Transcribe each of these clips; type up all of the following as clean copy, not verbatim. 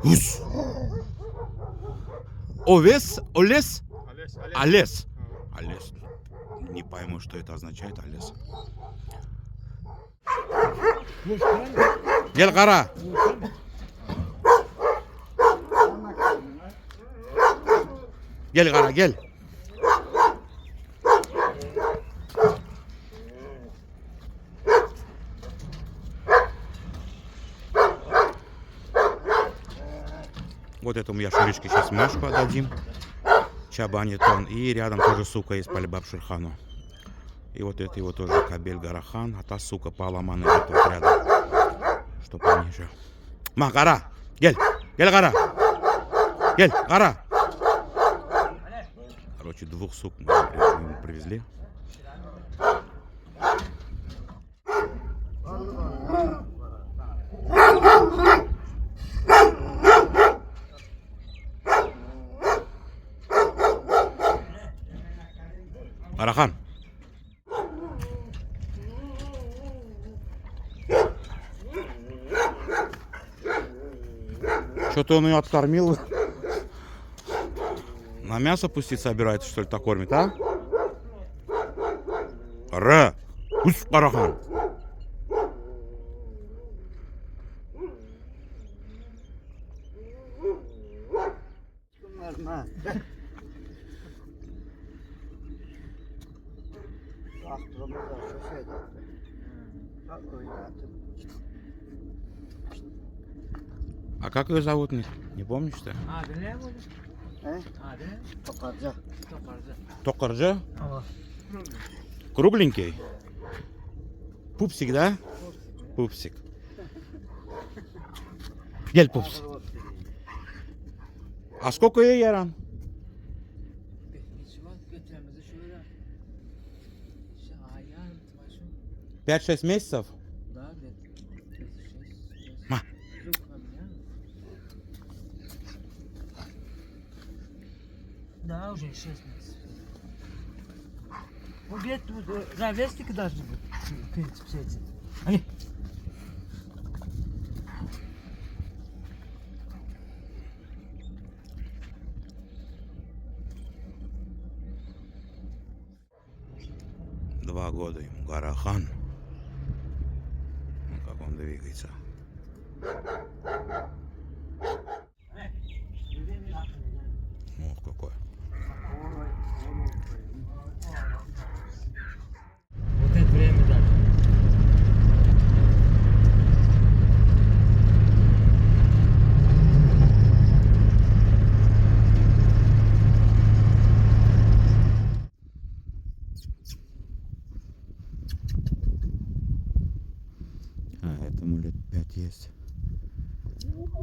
Ус. Овес? Олес? Алес. Алес. Алес. Не пойму, что это означает, Алес. Гел кара. Gel kara gel. Вот этому я Шуришке сейчас Машку отдадим. Чабанитон. И рядом тоже сука есть по Алибаб Шурхану. И вот это его тоже Кабель Гарахан. А та сука Паламан идет вот рядом. Чтоб они же. Ма, кара. Гель. Гель кара. Гель, кара. Короче, двух сук мы ему привезли. Арахан. Что-то он ее откормил. На мясо пустить собирается, что ли, так кормит, а? Ра! Усь, Арахан! А как ее зовут? Не помнишь ты? Токарджа? Кругленький? Пупсик, да? Пупсик. Гель, пупс. А сколько ей, Яран? 5-6 месяцев? Да, где-то 6. Ма. Да, уже 6 месяцев. Ну, где-то ровесники должны быть. В принципе, все эти. Они. Два года ему, Гарахан. Ну, как он двигается. Ох, какой. Вот это время дали. А, этому лет 5 есть.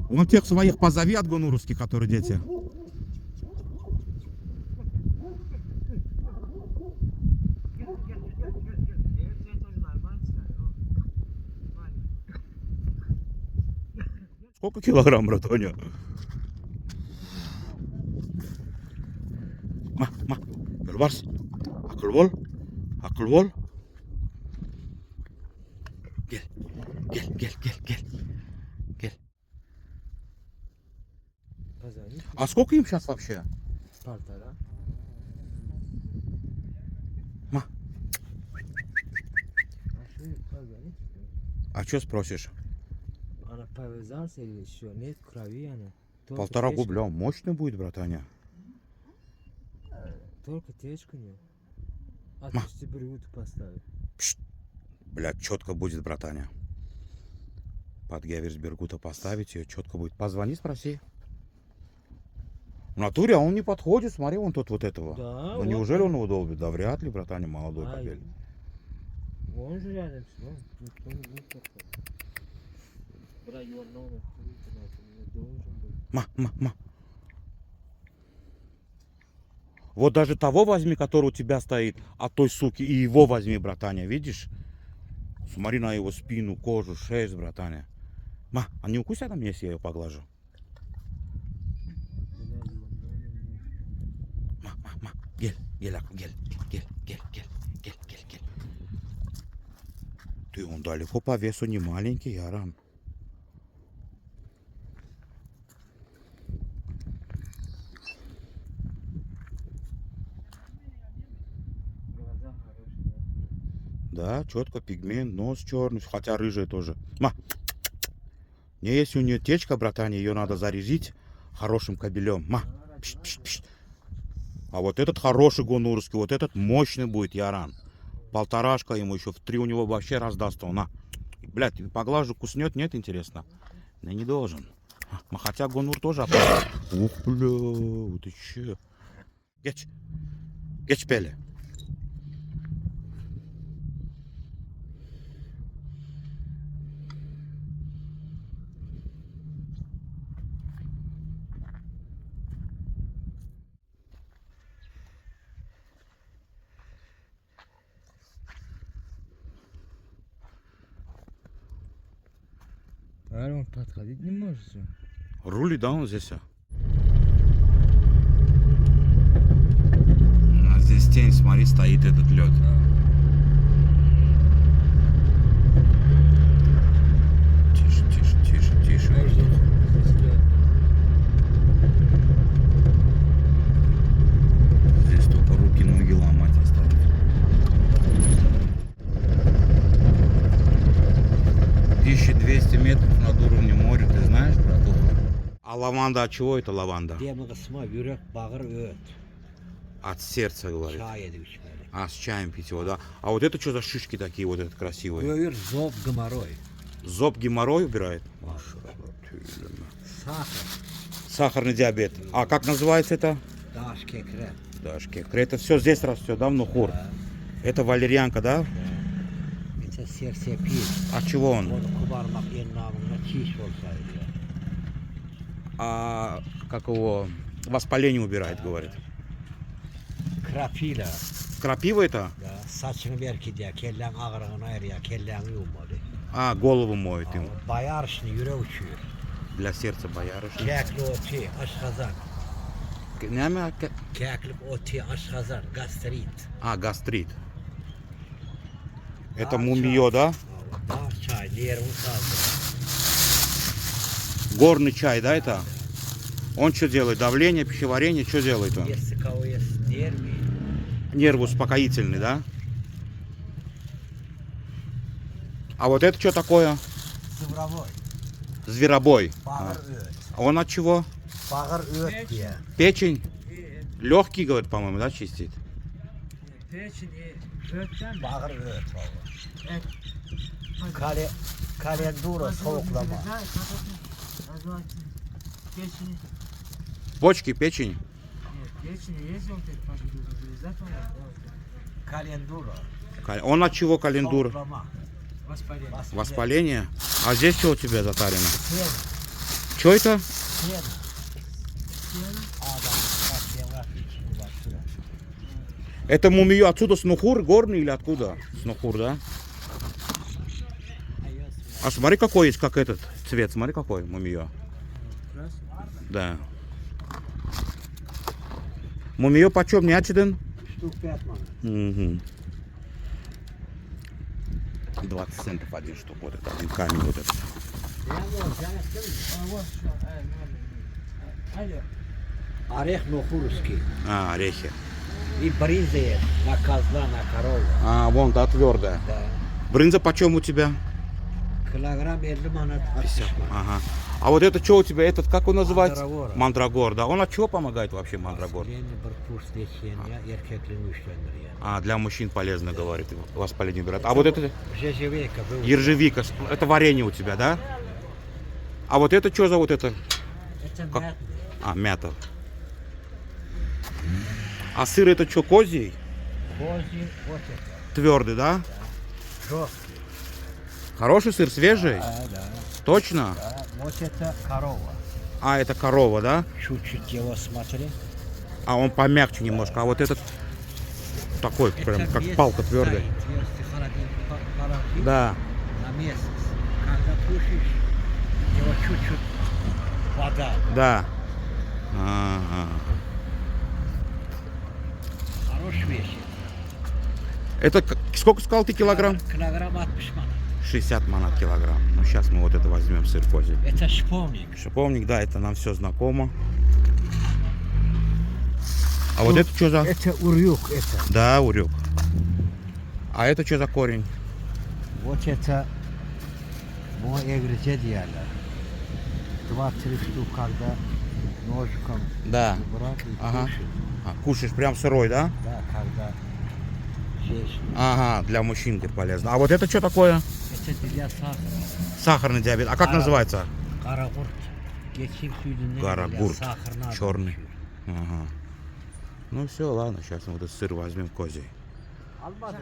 Он тех своих позови от гонурусских, которые дети. Сколько килограмм, братоня? Ма, Гульбарс, акылвол. Гель. Позвони. А сколько им сейчас вообще? 1,5. Ма. А что позвонить? А что спросишь? Она повязался или еще? Нет крови она. Только 1,5 течка. губля, мощный будет, братаня. Только течка нет. А Ма. ты брюду поставил. Блядь, четко будет, братаня. Под Геверсбергута поставить ее, четко будет. Позвони, спроси. В натуре, а он не подходит, смотри, он тут вот этого. Да, Ну вот неужели он. он его долбит? Да вряд ли, братаня, молодой Ай. кобель. Он же рядом с ним. Никто не будет такой. В районном не должен быть. Ма. Вот даже того возьми, который у тебя стоит, от той суки, и его возьми, братаня, видишь? Смотри на его спину, кожу, шесть, братаня. Ма, а не укусят на меня, если я ее поглажу? Ма. Гель. Ты, он далеко по весу не маленький, Яран. Да, четко, пигмент, нос черный, хотя рыжий тоже. Не, если у нее течка, братан, ее надо зарядить хорошим кабелем. Пш, пш, пш. А вот этот хороший гонурский, вот этот мощный будет Яран. Полторашка ему еще, в 3 у него вообще раздаст он. Блядь, поглажу, куснет, нет, интересно? Не должен. Хотя гонур тоже опасен. Ух, бля, ты че? Geç. Geç böyle. А он подходить не может же. Рули, да, он здесь. А здесь тень, смотри, стоит этот лед. Тише, тише, тише, тише. Здесь только руки, ноги ломать осталось. Метров над уровнем моря, ты знаешь, братуха? А лаванда от чего это лаванда? Demi kısma yürek, bağır, öğüt. От сердца, говорит. Çay yedi içmeli. А, с чаем пить его, да? А вот это что за шишки такие вот этот красивые? Öğür, zob, gımaroy. Зоб геморрой убирает? Sahır, Сахарный диабет. А как называется это? daş, kekre. Дашки. Это все здесь растет, да, в Нухур? Это валерьянка, да? Geçen sersepil. От чего он? Onu kubarmak en namına çiş olsaydı ya. А как его? Воспаление убирает, говорит. Krapila. Крапива это? Ya, saçını belki diye, kellen ağrığına eriyor, kellen yumuyor. А, голову моет им. Bayar işini yüre uçuyor. Для сердца боярышник. Kekli oti, aşkazan. Keklik oti, aşkazan, gastrit. А, гастрит. Это мумиё, да? Bağır çay, yerini sazdı. Горный чай, да, это? Он что делает? Давление, пищеварение, что делает он? Yesi kavu yesi der mi? Нервы успокоительный, да? А вот это что такое? Sıvravoy. Зверобой. Bağır öğüt. А он от чего? Bağır öğüt diye. Печень? Легкий, говорит, по-моему, да, чистит? Bağır öğüt baba. Kalendura soğuklama. Почки, печень? Kalendura. Он от чего календура? Soğuklama. Воспаление? А здесь что у тебя затарено? Sen, Что это? sen. Adam bak yavaş içini başlıyor. Это мумиё отсюда с Нухур, горный или откуда? С Нухур, да? А смотри, какой есть, как этот цвет. Смотри, какой мумиё. Да. Мумиё почем, не очеден? Штук 5 manat. Угу. 20 центов один штук. Вот это один камень, вот этот. Орех нохурский. А, орехи. И брынза на козла, на корову. А, вон, да, твердая. Да. Брынза почем у тебя? Килограмм 50 manat, 60 manat. Ага. А вот это что у тебя, этот, как он называется? Мандрагора. Мандрагор, да. Он от чего помогает вообще, мандрагор? Yeni bir kurs geçirmeye erkekliğini güçlendiriyor. А, для мужчин полезно, говорит, воспаление убирает. А вот это Жежевейка, был. ержевика, это варенье у тебя, да? А вот это что за вот это? Это как- мятный. А, мята. А сыр это что, козий? Козий, вот это. Твердый, да? Жесткий. Хороший сыр, свежий? Да. Точно? Да. Вот это корова. А, это корова, да? Чуть-чуть его смотри. А он помягче немножко. А вот этот такой, прям Это как месяц палка твердая. стоит. Если холодильник Да. на месяц. Когда тушишь, его чуть-чуть вода. Да. Ага. Хорошая вещь. Это сколько сказал ты килограмм? Килограмм 60 manat. 60 манат килограмм. Ну, сейчас мы вот это возьмем, сыр козий. Это шиповник. Шиповник, да, это нам все знакомо. А вот это что за... Это урюк, это. Да, урюк. А это что за корень? Вот это, bu egrice diyorlar. 20 штук, когда ножиком Да. брать и Ага. кушать. Кушаешь прям сырой, да? Да, когда съесть. Ага, для мужчинки полезно. А вот это что такое? Это для сахара. Сахарный диабет. А как Ара. называется? Карагурт. Geçim suyundan Карагурт. сахарный. Черный. Ага. Ну все, ладно, сейчас мы вот этот сыр возьмем козий. Almadım.